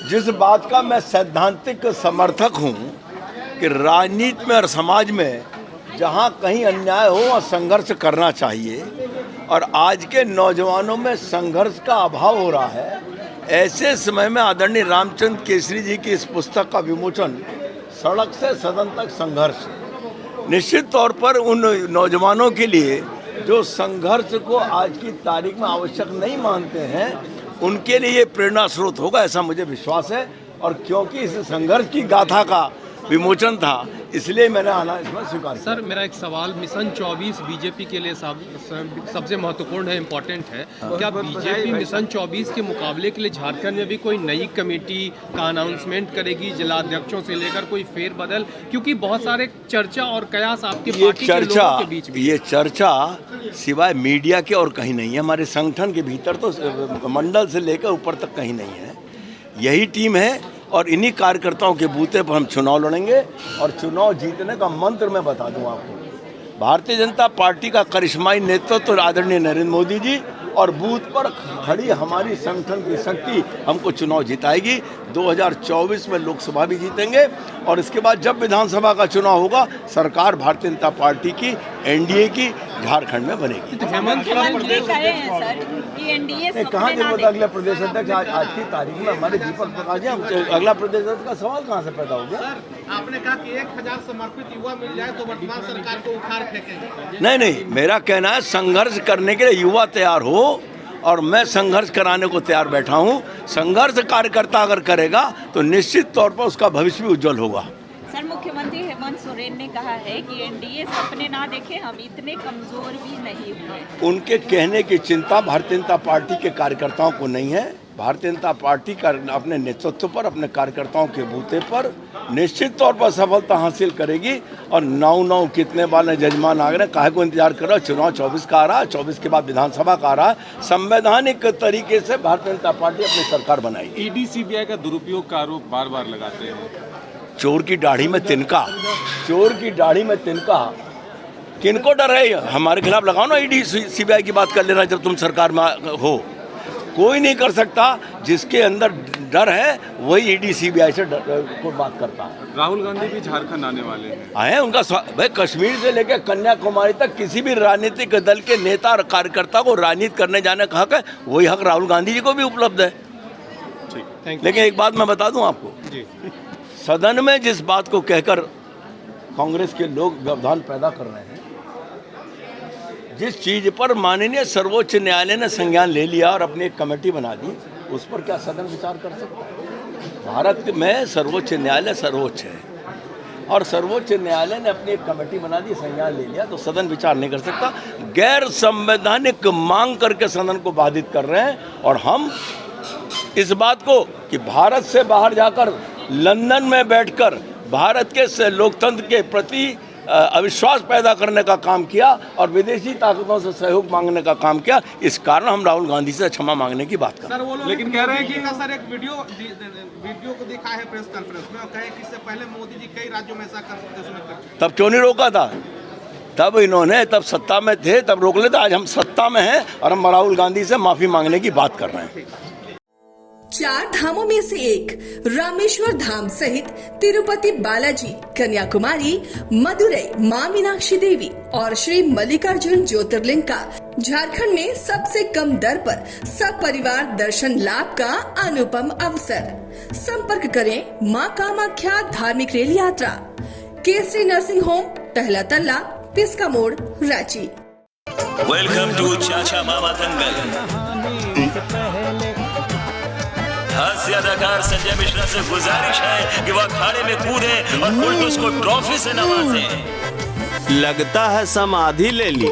जिस बात का मैं सैद्धांतिक समर्थक हूँ कि राजनीति में और समाज में जहाँ कहीं अन्याय हो वहाँ संघर्ष करना चाहिए, और आज के नौजवानों में संघर्ष का अभाव हो रहा है, ऐसे समय में आदरणीय रामचंद्र केसरी जी की इस पुस्तक का विमोचन सड़क से सदन तक संघर्ष निश्चित तौर पर उन नौजवानों के लिए जो संघर्ष को आज की तारीख में आवश्यक नहीं मानते हैं, उनके लिए ये प्रेरणा स्रोत होगा, ऐसा मुझे विश्वास है। और क्योंकि इस संघर्ष की गाथा का विमोचन था, इसलिए मैंने आना इसमें स्वीकार किया। सर, मेरा एक सवाल, मिशन 24 बीजेपी के लिए सबसे महत्वपूर्ण है, इम्पोर्टेंट है। क्या बीजेपी मिशन 24 के मुकाबले के लिए झारखंड में भी कोई नई कमेटी का अनाउंसमेंट करेगी, जिलाध्यक्षों से लेकर कोई फेरबदल? क्योंकि बहुत सारे चर्चा और कयास आपके पार्टी के लोगों के बीच में। ये चर्चा सिवाय मीडिया के और कहीं नहीं है। हमारे संगठन के भीतर तो मंडल से लेकर ऊपर तक कहीं नहीं है। यही टीम है और इन्हीं कार्यकर्ताओं के बूते पर हम चुनाव लड़ेंगे। और चुनाव जीतने का मंत्र मैं बता दूं आपको, भारतीय जनता पार्टी का करिश्माई नेतृत्व आदरणीय नरेंद्र मोदी जी और बूथ पर खड़ी हमारी संगठन की शक्ति हमको चुनाव जिताएगी। 2024 में लोकसभा भी जीतेंगे और इसके बाद जब विधानसभा का चुनाव होगा, सरकार भारतीय जनता पार्टी की एनडीए की झारखंड में बनेगी। तो हेमंत सोरेन जी कहे हैं सर कि एनडीए कहाँ जरूरत अगला प्रदेश अध्यक्ष? आज की तारीख में हमारे दीपक प्रकाश जी, अगला प्रदेश अध्यक्ष का सवाल कहाँ से पैदा हो गया? सर, आपने कहा कि 1000 समर्पित युवा मिल जाए तो वर्तमान सरकार को उखाड़ फेंकेंगे। नहीं, मेरा कहना है संघर्ष करने के लिए युवा तैयार हो, और मैं संघर्ष कराने को तैयार बैठा हूँ। संघर्ष कार्यकर्ता अगर करेगा तो निश्चित तौर पर उसका भविष्य भी उज्जवल होगा। सर, मुख्यमंत्री हेमंत सोरेन ने कहा है कि एनडीए सपने ना देखे, हम इतने कमजोर भी नहीं हुए। उनके कहने की चिंता भारतीय जनता पार्टी के कार्यकर्ताओं को नहीं है। भारतीय जनता पार्टी का अपने नेतृत्व पर, अपने कार्यकर्ताओं के बूते पर निश्चित तौर पर सफलता हासिल करेगी। और 9 कितने बार ने जजमान आ गए, काहे को इंतजार कर रहा है? चुनाव 24 का आ रहा है, 24 के बाद विधानसभा का आ रहा है। संवैधानिक तरीके से भारतीय जनता पार्टी अपनी सरकार बनाएगी। ईडी सीबीआई का दुरुपयोग का आरोप बार बार लगाते हैं। चोर की दाढ़ी में तिनका, चोर की दाढ़ी में तिनका, किनको डर है? हमारे खिलाफ लगाओ ना, ईडी सीबीआई की बात कर लेना जब तुम सरकार में हो। कोई नहीं कर सकता। जिसके अंदर डर है वही ईडी सीबीआई से को बात करता है। राहुल गांधी भी झारखंड आने वाले हैं। आए उनका भाई, कश्मीर से लेकर कन्याकुमारी तक किसी भी राजनीतिक दल के नेता और कार्यकर्ता को राजनीति करने जाने का हक है। वही हक राहुल गांधी जी को भी उपलब्ध है। लेकिन एक बात मैं बता दूं आपको जी, सदन में जिस बात को कहकर कांग्रेस के लोग व्यवधान पैदा कर रहे हैं, जिस चीज पर माननीय सर्वोच्च न्यायालय ने संज्ञान ले लिया और अपनी एक कमेटी बना दी, उस पर क्या सदन विचार कर सकता है? भारत में सर्वोच्च न्यायालय सर्वोच्च है और सर्वोच्च न्यायालय ने अपनी एक कमेटी बना दी, संज्ञान ले लिया, तो सदन विचार नहीं कर सकता। गैर संवैधानिक मांग करके सदन को बाधित कर रहे हैं। और हम इस बात को कि भारत से बाहर जाकर लंदन में बैठकर भारत के लोकतंत्र के प्रति अविश्वास पैदा करने का काम किया और विदेशी ताकतों से सहयोग मांगने का काम किया। इस कारण हम राहुल गांधी से क्षमा मांगने की बात कर रहे हैं। लेकिन कह रहे हैं कि सर एक वीडियो को दिखा है प्रेस कॉन्फ्रेंस में और कहे कि इससे पहले मोदी जी कई राज्यों में ऐसा कर, तब क्यों नहीं रोका था? तब इन्होंने, तब सत्ता में थे, तब रोक लेते। आज हम सत्ता में हैं और हम राहुल गांधी से माफी मांगने की बात कर रहे हैं। 4 धामों में से एक रामेश्वर धाम सहित तिरुपति बालाजी, कन्याकुमारी, मदुरई मां मीनाक्षी देवी और श्री मल्लिकार्जुन ज्योतिर्लिंग का झारखंड में सबसे कम दर पर सब परिवार दर्शन लाभ का अनुपम अवसर। संपर्क करें मां कामाख्या धार्मिक रेल यात्रा, केसरी नर्सिंग होम, पहला तल्ला, पिस्का मोड़, रांची। वेलकम टू चाचा मामा दंगल। हास्य अदाकार संजय मिश्रा से गुजारिश है कि वह अखाड़े में कूदे और फुलटूस को ट्रॉफी से नवाजें। लगता है समाधि ले ली।